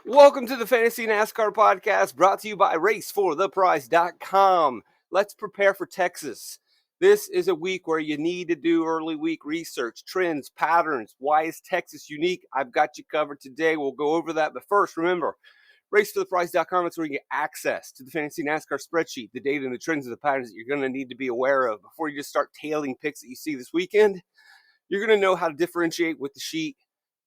Welcome to the Fantasy NASCAR podcast brought to you by racefortheprize.com. Let's prepare for Texas. This is a week where you need to do early week research, trends, patterns. Why is Texas unique? I've got you covered today. We'll go over that. But first, remember, racefortheprize.com is where you get access to the Fantasy NASCAR spreadsheet, the data and the trends and the patterns that you're going to need to be aware of before you just start tailing picks that you see this weekend. You're going to know how to differentiate with the sheet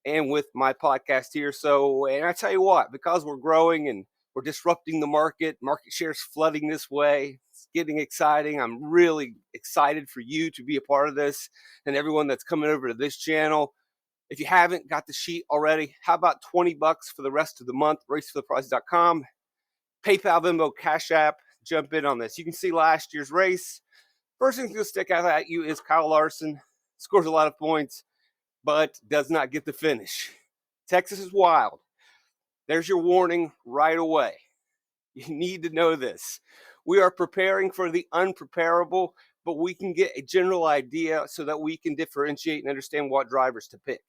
and with my podcast here. And I tell you what, because we're growing and we're disrupting the market share's flooding this way. It's getting exciting. I'm really excited for you to be a part of this and everyone that's coming over to this channel. If you haven't got the sheet already, how about $20 for the rest of the month? Racefortheprize.com, PayPal, Venmo, Cash App. Jump in on this. You can see last year's race. First thing that's going to stick out at you is Kyle Larson. Scores a lot of points, but does not get the finish. Texas is wild. There's your warning right away. You need to know this. We are preparing for the unpreparable, but we can get a general idea so that we can differentiate and understand what drivers to pick.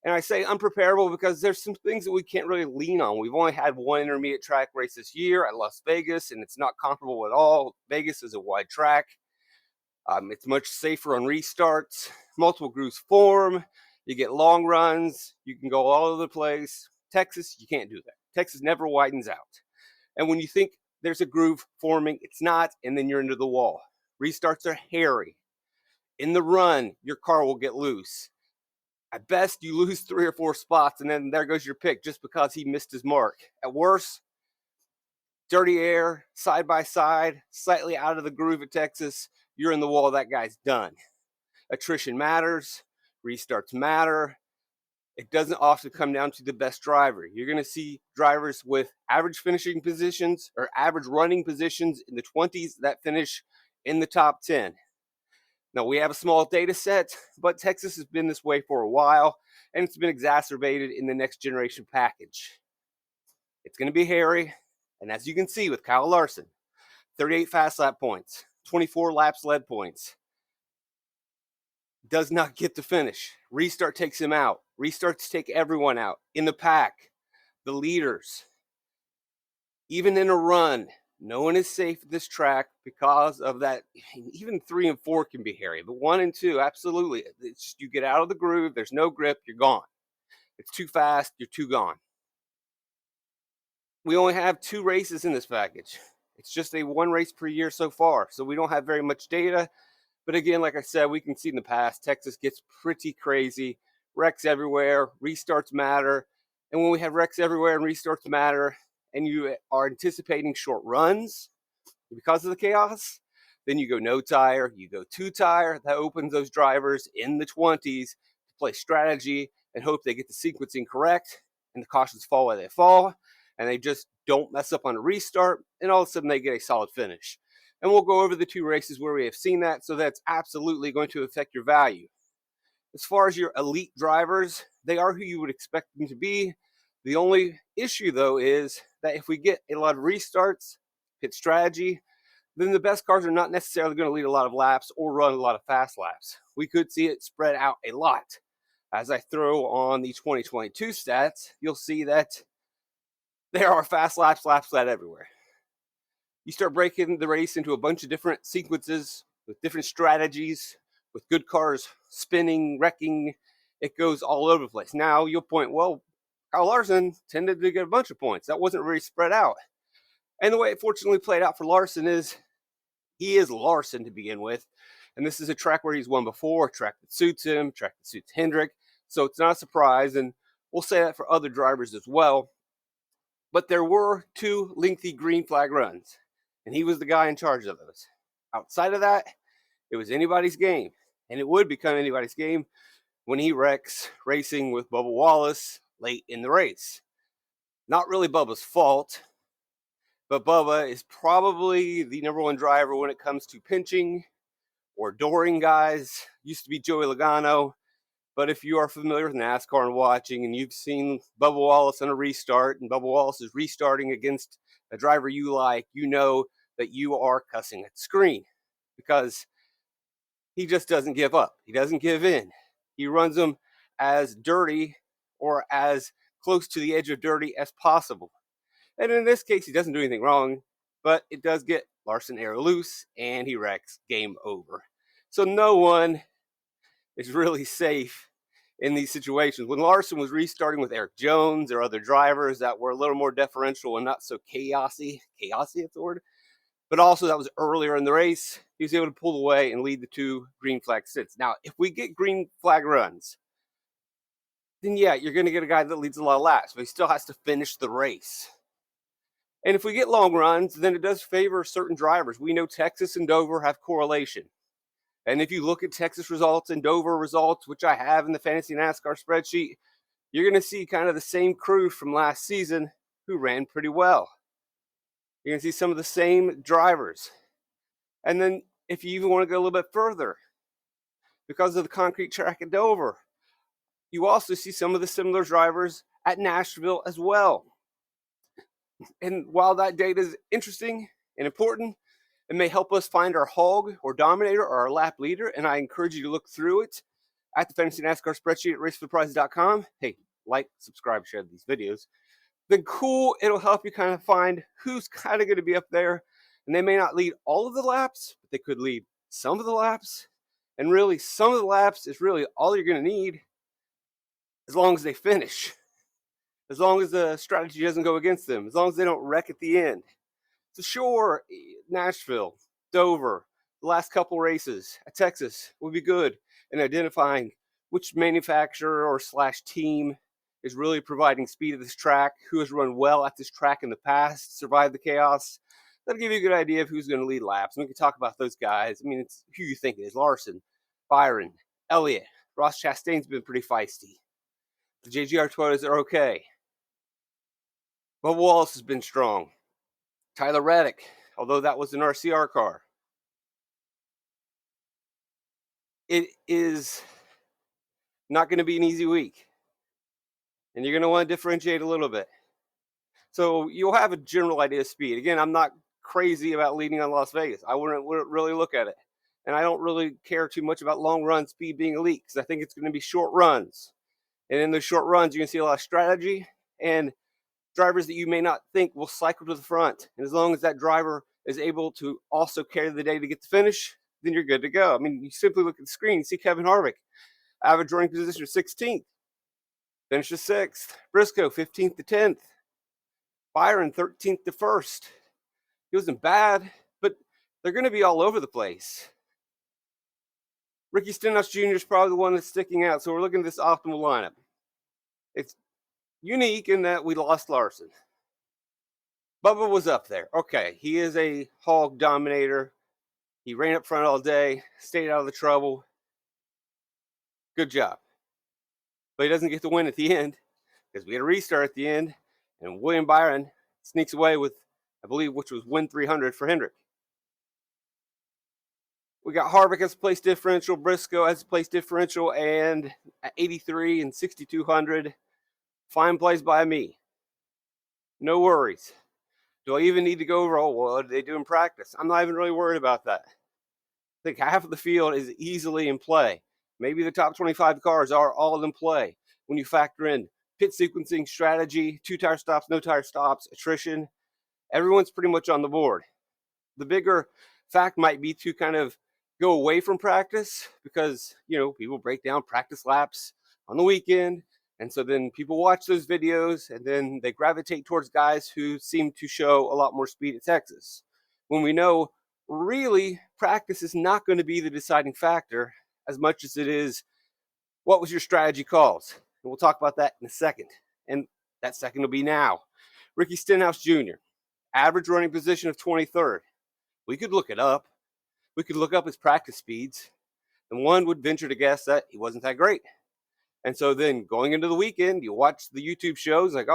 And I say unpreparable because there's some things that we can't really lean on. We've only had one intermediate track race this year at Las Vegas, and it's not comparable at all. Vegas is a wide track. It's much safer on restarts. Multiple grooves form. You get long runs. You can go all over the place. Texas, you can't do that. Texas never widens out. And when you think there's a groove forming, it's not, and then you're into the wall. Restarts are hairy. In the run, your car will get loose. At best, you lose 3 or 4 spots, and then there goes your pick just because he missed his mark. At worst, dirty air, side by side, slightly out of the groove at Texas, you're in the wall, that guy's done. Attrition matters, restarts matter. It doesn't often come down to the best driver. You're going to see drivers with average finishing positions or average running positions in the 20s that finish in the top 10. Now, we have a small data set, but Texas has been this way for a while, and it's been exacerbated in the next generation package. It's going to be hairy, and as you can see with Kyle Larson, 38 fast lap points, 24 laps led points. Does not get to finish. Restart takes him out. Restarts take everyone out. In the pack, the leaders. Even in a run, no one is safe at this track because of that. Even 3 and 4 can be hairy, but 1 and 2, absolutely. It's just you get out of the groove, there's no grip, you're gone. It's too fast, you're too gone. We only have 2 races in this package. It's just a 1 race per year so far, so we don't have very much data. But again, like I said, we can see in the past, Texas gets pretty crazy. Wrecks everywhere, restarts matter. And when we have wrecks everywhere and restarts matter, and you are anticipating short runs because of the chaos, then you go no tire, you go 2 tire. That opens those drivers in the 20s to play strategy and hope they get the sequencing correct, and the cautions fall where they fall, and they just don't mess up on a restart, and all of a sudden they get a solid finish. And we'll go over the 2 races where we have seen that, so that's absolutely going to affect your value. As far as your elite drivers, they are who you would expect them to be. The only issue, though, is that if we get a lot of restarts, pit strategy, then the best cars are not necessarily going to lead a lot of laps or run a lot of fast laps. We could see it spread out a lot. As I throw on the 2022 stats, you'll see that there are fast laps led everywhere. You start breaking the race into a bunch of different sequences with different strategies, with good cars spinning, wrecking. It goes all over the place. Now you'll point, well, Kyle Larson tended to get a bunch of points. That wasn't really spread out. And the way it fortunately played out for Larson is he is Larson to begin with. And this is a track where he's won before, a track that suits him, a track that suits Hendrick. So it's not a surprise. And we'll say that for other drivers as well. But there were 2 lengthy green flag runs, and he was the guy in charge of those. Outside of that, it was anybody's game. And it would become anybody's game when he wrecks racing with Bubba Wallace late in the race. Not really Bubba's fault, but Bubba is probably the number 1 driver when it comes to pinching or dooring guys. Used to be Joey Logano, but if you are familiar with NASCAR and watching, and you've seen Bubba Wallace on a restart, and Bubba Wallace is restarting against a driver you like, you know that you are cussing at the screen because he just doesn't give up. He doesn't give in. He runs them as dirty or as close to the edge of dirty as possible. And in this case, he doesn't do anything wrong, but it does get Larson air loose and he wrecks. Game over. So no one is really safe in these situations. When Larson was restarting with Eric Jones or other drivers that were a little more deferential and not so chaosy, if the word, but also that was earlier in the race, he was able to pull away and lead the 2 green flag sits. Now, if we get green flag runs, then yeah, you're going to get a guy that leads a lot of laps, but he still has to finish the race. And if we get long runs, then it does favor certain drivers. We know Texas and Dover have correlation. And if you look at Texas results and Dover results, which I have in the Fantasy NASCAR spreadsheet, you're going to see kind of the same crew from last season who ran pretty well. You're going to see some of the same drivers. And then if you even want to go a little bit further, because of the concrete track at Dover, you also see some of the similar drivers at Nashville as well. And while that data is interesting and important, it may help us find our hog or dominator or our lap leader. And I encourage you to look through it at the Fantasy NASCAR spreadsheet at racefortheprize.com. Hey, like, subscribe, share these videos. Then cool, it'll help you kind of find who's kind of going to be up there. And they may not lead all of the laps, but they could lead some of the laps. And really, some of the laps is really all you're going to need as long as they finish. As long as the strategy doesn't go against them. As long as they don't wreck at the end. So sure, Nashville, Dover, the last couple races at Texas would be good in identifying which manufacturer or / team is really providing speed at this track, who has run well at this track in the past, survived the chaos. That'll give you a good idea of who's going to lead laps. And we can talk about those guys. I mean, it's who you think it is. Larson, Byron, Elliott, Ross Chastain's been pretty feisty. The JGR Toyotas are okay. Bubba Wallace has been strong. Tyler Reddick, although that was an RCR car. It is not going to be an easy week. And you're going to want to differentiate a little bit. So you'll have a general idea of speed. Again, I'm not crazy about leading on Las Vegas. I wouldn't really look at it. And I don't really care too much about long run speed being elite because I think it's going to be short runs. And in those short runs, you're going to see a lot of strategy and drivers that you may not think will cycle to the front. And as long as that driver is able to also carry the day to get the finish, then you're good to go. I mean, you simply look at the screen, you see Kevin Harvick, average running position of 16th, finishes 6th. Briscoe, 15th to 10th. Byron, 13th to 1st. He wasn't bad, but they're going to be all over the place. Ricky Stenhouse Jr. is probably the one that's sticking out. So we're looking at this optimal lineup. It's unique in that we lost Larson. Bubba was up there. Okay, he is a hog dominator. He ran up front all day, stayed out of the trouble. Good job. But he doesn't get to win at the end because we had a restart at the end, and William Byron sneaks away with, I believe, which was win 300 for Hendrick. We got Harvick as a place differential, Briscoe as a place differential, and 83 and 6,200. Fine plays by me. No worries. Do I even need to go over, what did they do in practice? I'm not even really worried about that. I think half of the field is easily in play. Maybe the top 25 cars are all in play when you factor in pit sequencing, strategy, 2-tire stops, no tire stops, attrition. Everyone's pretty much on the board. The bigger fact might be to kind of go away from practice because, people break down practice laps on the weekend. And so then people watch those videos and then they gravitate towards guys who seem to show a lot more speed at Texas. When we know really practice is not going to be the deciding factor as much as it is what was your strategy calls. And we'll talk about that in a second. And that second will be now. Ricky Stenhouse Jr., average running position of 23rd. We could look it up. We could look up his practice speeds. And one would venture to guess that he wasn't that great. And so then going into the weekend, you watch the YouTube shows like,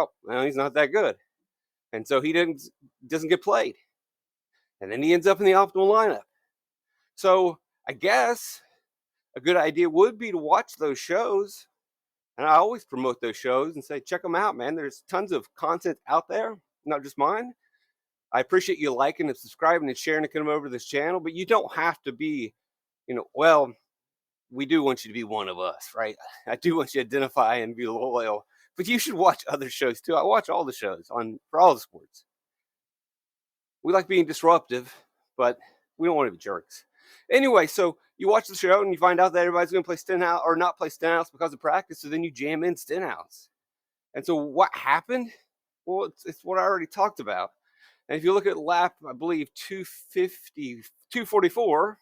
he's not that good. And so he doesn't get played. And then he ends up in the optimal lineup. So I guess a good idea would be to watch those shows. And I always promote those shows and say, check them out, man. There's tons of content out there, not just mine. I appreciate you liking and subscribing and sharing to come over to this channel, but you don't have to be, we do want you to be one of us, right? I do want you to identify and be loyal But you should watch other shows too. I watch all the shows for all the sports. We like being disruptive, but we don't want to be jerks. Anyway, so you watch the show and you find out that everybody's going to play Stenhouse or not play Stenhouse because of practice. So then you jam in Stenhouse. And so what happened? Well, it's what I already talked about. And if you look at lap, I believe 244,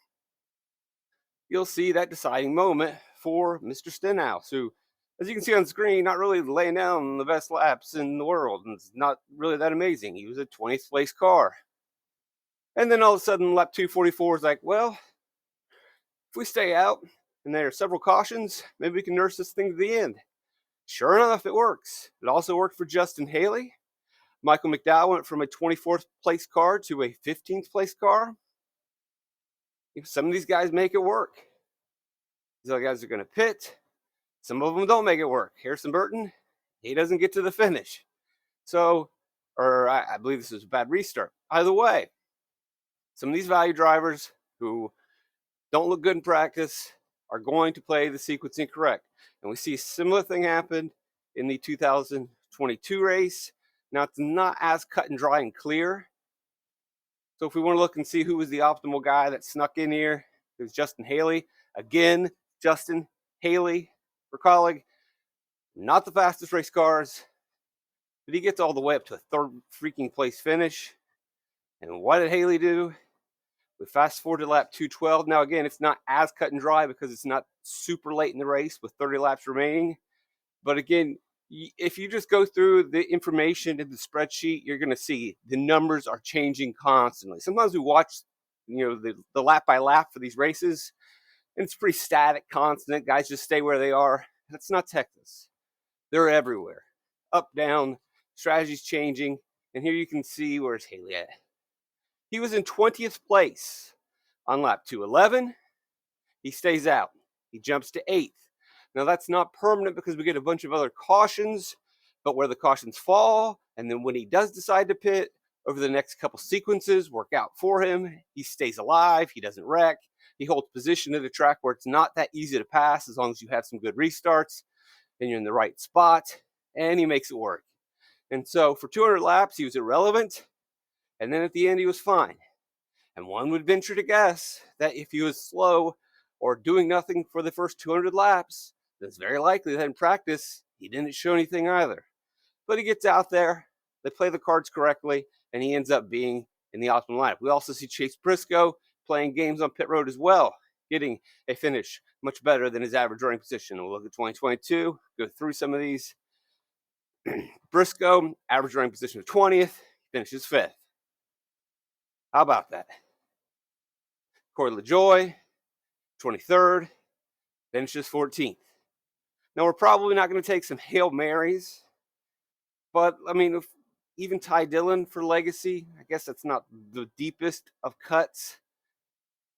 you'll see that deciding moment for Mr. Stenhouse, who, as you can see on the screen, not really laying down the best laps in the world. And it's not really that amazing. He was a 20th place car. And then all of a sudden, lap 244 is like, well, if we stay out and there are several cautions, maybe we can nurse this thing to the end. Sure enough, it works. It also worked for Justin Haley. Michael McDowell went from a 24th place car to a 15th place car. Some of these guys make it work. These other guys are going to pit. Some of them don't make it work. Harrison Burton, he doesn't get to the finish. So, I believe this was a bad restart. Either way, some of these value drivers who don't look good in practice are going to play the sequencing correct. And we see a similar thing happen in the 2022 race. Now, it's not as cut and dry and clear. So if we want to look and see who was the optimal guy that snuck in here, it was Justin Haley. Again, Justin Haley, for colleague, not the fastest race cars, but he gets all the way up to a third freaking place finish. And what did Haley do? We fast forward to lap 212. Now, again, it's not as cut and dry because it's not super late in the race with 30 laps remaining. But again, if you just go through the information in the spreadsheet, you're going to see the numbers are changing constantly. Sometimes we watch, the lap by lap for these races, and it's pretty static, constant. Guys just stay where they are. That's not Texas. They're everywhere. Up, down, strategies changing. And here you can see where's Haley at. He was in 20th place on lap 211. He stays out. He jumps to 8th. Now, that's not permanent because we get a bunch of other cautions, but where the cautions fall, and then when he does decide to pit, over the next couple sequences work out for him. He stays alive. He doesn't wreck. He holds position at a track where it's not that easy to pass as long as you have some good restarts and you're in the right spot, and he makes it work. And so for 200 laps, he was irrelevant. And then at the end, he was fine. And one would venture to guess that if he was slow or doing nothing for the first 200 laps, then it's very likely that in practice, he didn't show anything either. But he gets out there, they play the cards correctly, and he ends up being in the optimal lineup. We also see Chase Briscoe playing games on pit road as well, getting a finish much better than his average running position. We'll look at 2022, go through some of these. Briscoe, average running position of 20th, finishes 5th. How about that? Corey LaJoy, 23rd, finishes 14th. Now, we're probably not going to take some Hail Marys, but, if even Ty Dillon for legacy, I guess that's not the deepest of cuts.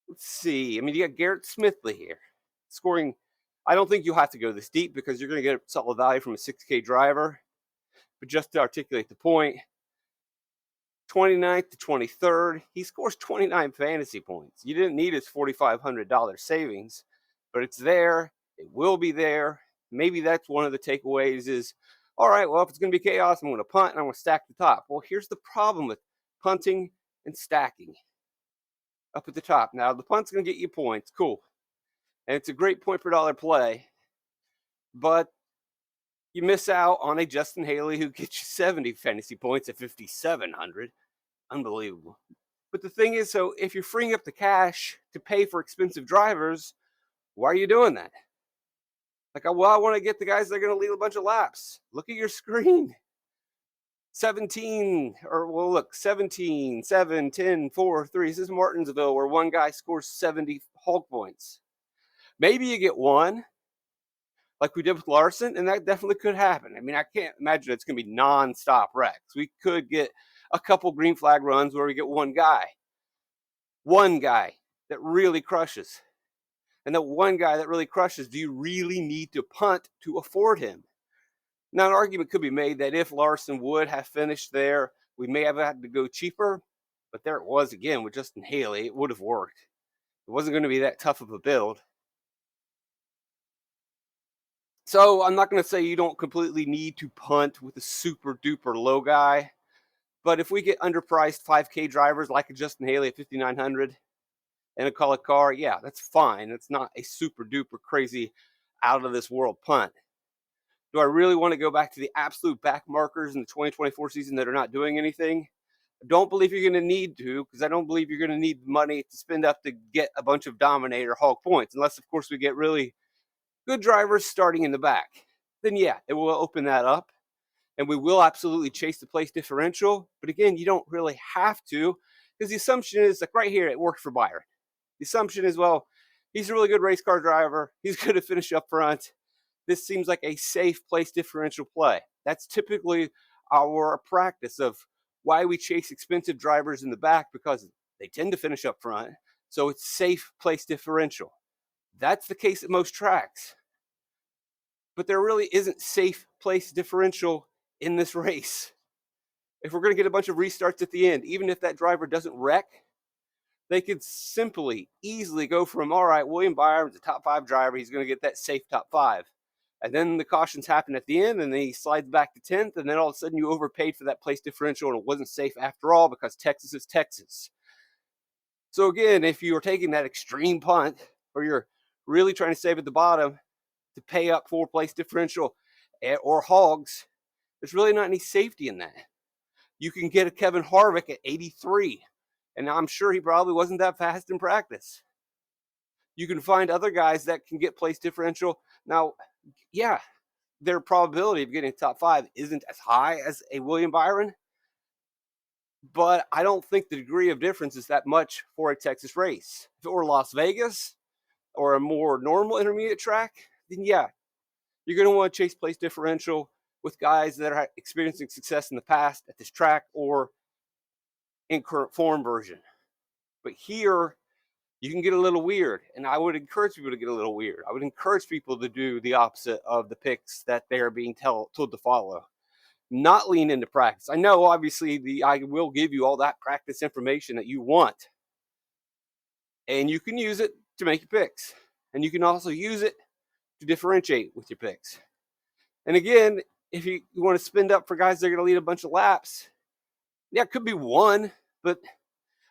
Let's see. You got Garrett Smithley here, scoring. I don't think you'll have to go this deep because you're going to get solid value from a 6K driver. But just to articulate the point, 29th to 23rd, he scores 29 fantasy points. You didn't need his $4,500 savings, but it's there. It will be there. Maybe that's one of the takeaways is, all right, well, if it's going to be chaos, I'm going to punt and I'm going to stack the top. Well, here's the problem with punting and stacking up at the top. Now, the punt's going to get you points. Cool. And it's a great point per dollar play, but you miss out on a Justin Haley who gets you 70 fantasy points at 5,700. Unbelievable. But the thing is, so if you're freeing up the cash to pay for expensive drivers, why are you doing that? I want to get the guys that are going to lead a bunch of laps. Look at your screen. 17, 7, 10, 4, 3. This is Martinsville where one guy scores 70 Hulk points. Maybe you get one, like we did with Larson, and that definitely could happen. I can't imagine it's going to be non-stop wrecks. We could get a couple green flag runs where we get one guy that really crushes. And that one guy that really crushes, do you really need to punt to afford him? Now, an argument could be made that if Larson would have finished there, we may have had to go cheaper. But there it was again with Justin Haley. It would have worked. It wasn't going to be that tough of a build. So I'm not going to say you don't completely need to punt with a super duper low guy, but if we get underpriced 5K drivers like a Justin Haley at 5,900 and a colored car, yeah, that's fine. It's not a super duper crazy out of this world punt. Do I really want to go back to the absolute back markers in the 2024 season that are not doing anything? I don't believe you're going to need to, because I don't believe you're going to need money to spend up to get a bunch of dominator hog points, unless, of course, we get really good drivers starting in the back. Then, yeah, it will open that up, and we will absolutely chase the place differential. But again, you don't really have to, because the assumption is, like right here, it worked for Byron. The assumption is, well, he's a really good race car driver. He's going to finish up front. This seems like a safe place differential play. That's typically our practice of why we chase expensive drivers in the back, because they tend to finish up front. So it's safe place differential. That's the case at most tracks. But there really isn't safe place differential in this race. If we're going to get a bunch of restarts at the end, even if that driver doesn't wreck, they could simply, easily go from, all right, William Byron's a top 5 driver. He's going to get that safe top 5. And then the cautions happen at the end, and then he slides back to 10th, and then all of a sudden you overpaid for that place differential, and it wasn't safe after all, because Texas is Texas. So again, if you are taking that extreme punt, or you're really trying to save at the bottom to pay up for place differential or hogs, there's really not any safety in that. You can get a Kevin Harvick at 83, and I'm sure he probably wasn't that fast in practice. You can find other guys that can get place differential. Now, yeah, their probability of getting top 5 isn't as high as a William Byron, but I don't think the degree of difference is that much for a Texas race. If it were Las Vegas or a more normal intermediate track, then yeah, you're going to want to chase place differential with guys that are experiencing success in the past at this track or in current form version. But here, you can get a little weird, and I would encourage people to get a little weird. I would encourage people to do the opposite of the picks that they are being told to follow. Not lean into practice. I know, obviously, I will give you all that practice information that you want, and you can use it to make your picks, and you can also use it to differentiate with your picks. And again, if you want to spend up for guys that are going to lead a bunch of laps, yeah, it could be one, but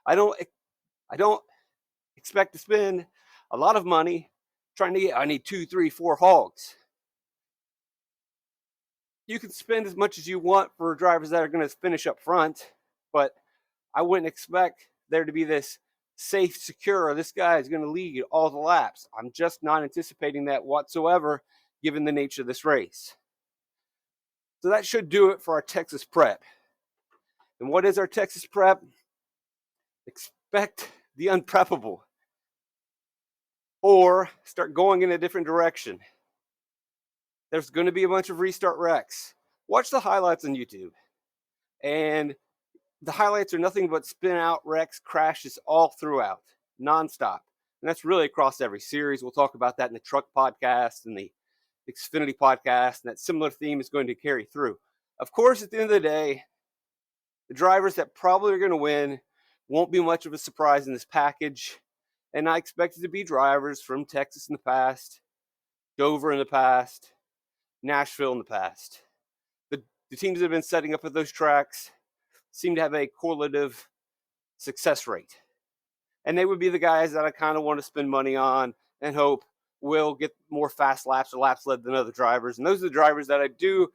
I don't expect to spend a lot of money trying to get, I need 2, 3, 4 hogs. You can spend as much as you want for drivers that are going to finish up front, but I wouldn't expect there to be this safe, secure, this guy is going to lead all the laps. I'm just not anticipating that whatsoever, given the nature of this race. So that should do it for our Texas prep. And what is our Texas prep? Expect the unpreppable, or start going in a different direction. There's going to be a bunch of restart wrecks. Watch the highlights on YouTube. And the highlights are nothing but spin out wrecks, crashes all throughout, nonstop. And that's really across every series. We'll talk about that in the Truck podcast and the Xfinity podcast. And that similar theme is going to carry through. Of course, at the end of the day, the drivers that probably are going to win won't be much of a surprise in this package. And I expect it to be drivers from Texas in the past, Dover in the past, Nashville in the past. The teams that have been setting up at those tracks seem to have a correlative success rate. And they would be the guys that I kind of want to spend money on and hope will get more fast laps or laps led than other drivers. And those are the drivers that I do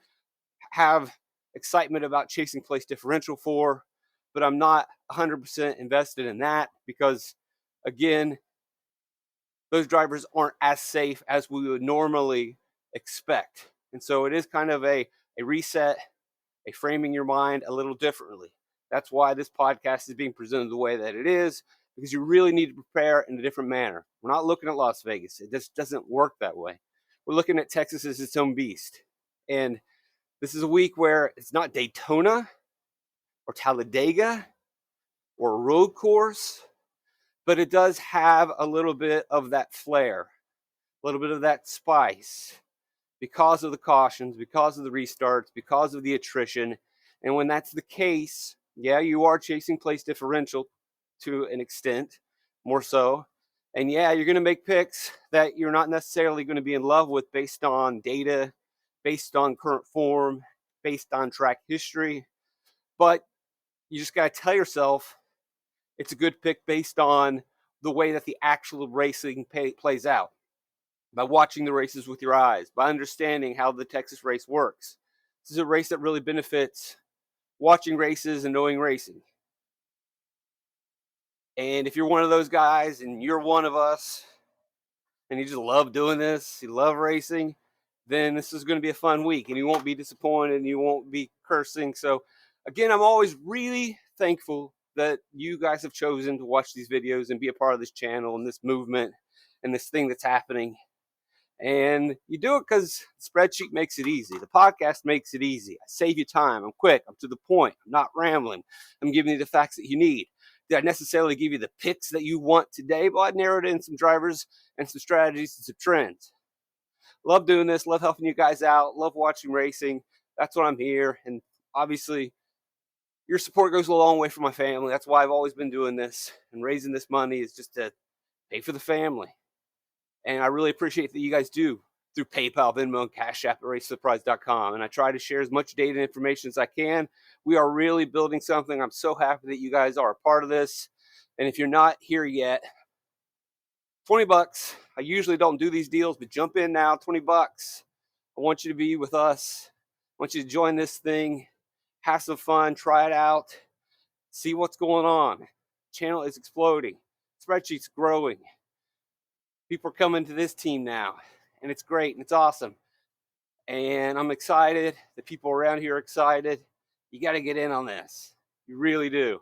have excitement about chasing place differential for, but I'm not 100% invested in that because, again, those drivers aren't as safe as we would normally expect. And so it is kind of a reset, a framing your mind a little differently. That's why this podcast is being presented the way that it is, because you really need to prepare in a different manner. We're not looking at Las Vegas. It just doesn't work that way. We're looking at Texas as its own beast. And this is a week where it's not Daytona or Talladega or a road course, but it does have a little bit of that flair, a little bit of that spice because of the cautions, because of the restarts, because of the attrition. And when that's the case, yeah, you are chasing place differential to an extent, more so. And yeah, you're going to make picks that you're not necessarily going to be in love with based on data, based on current form, based on track history. But you just got to tell yourself it's a good pick based on the way that the actual racing plays out, by watching the races with your eyes, by understanding how the Texas race works. This is a race that really benefits watching races and knowing racing. And if you're one of those guys and you're one of us and you just love doing this, you love racing, then this is going to be a fun week and you won't be disappointed and you won't be cursing. So again, I'm always really thankful that you guys have chosen to watch these videos and be a part of this channel and this movement and this thing that's happening. And you do it because Spreadsheet makes it easy. The podcast makes it easy. I save you time. I'm quick. I'm to the point. I'm not rambling. I'm giving you the facts that you need. Did I necessarily give you the picks that you want today? But I narrowed in some drivers and some strategies and some trends. Love doing this. Love helping you guys out. Love watching racing. That's what I'm here. And obviously, your support goes a long way for my family. That's why I've always been doing this. And raising this money is just to pay for the family. And I really appreciate that you guys do through PayPal, Venmo, and Cash App at racefortheprize.com. And I try to share as much data and information as I can. We are really building something. I'm so happy that you guys are a part of this. And if you're not here yet, 20 bucks. I usually don't do these deals, but jump in now, 20 bucks. I want you to be with us. I want you to join this thing, have some fun, try it out, see what's going on. Channel is exploding. Spreadsheet's growing. People are coming to this team now, and it's great and it's awesome. And I'm excited. The people around here are excited. You got to get in on this. You really do.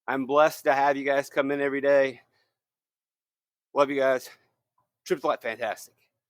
I'm blessed to have you guys come in every day. Love you guys. Triple Threat, fantastic.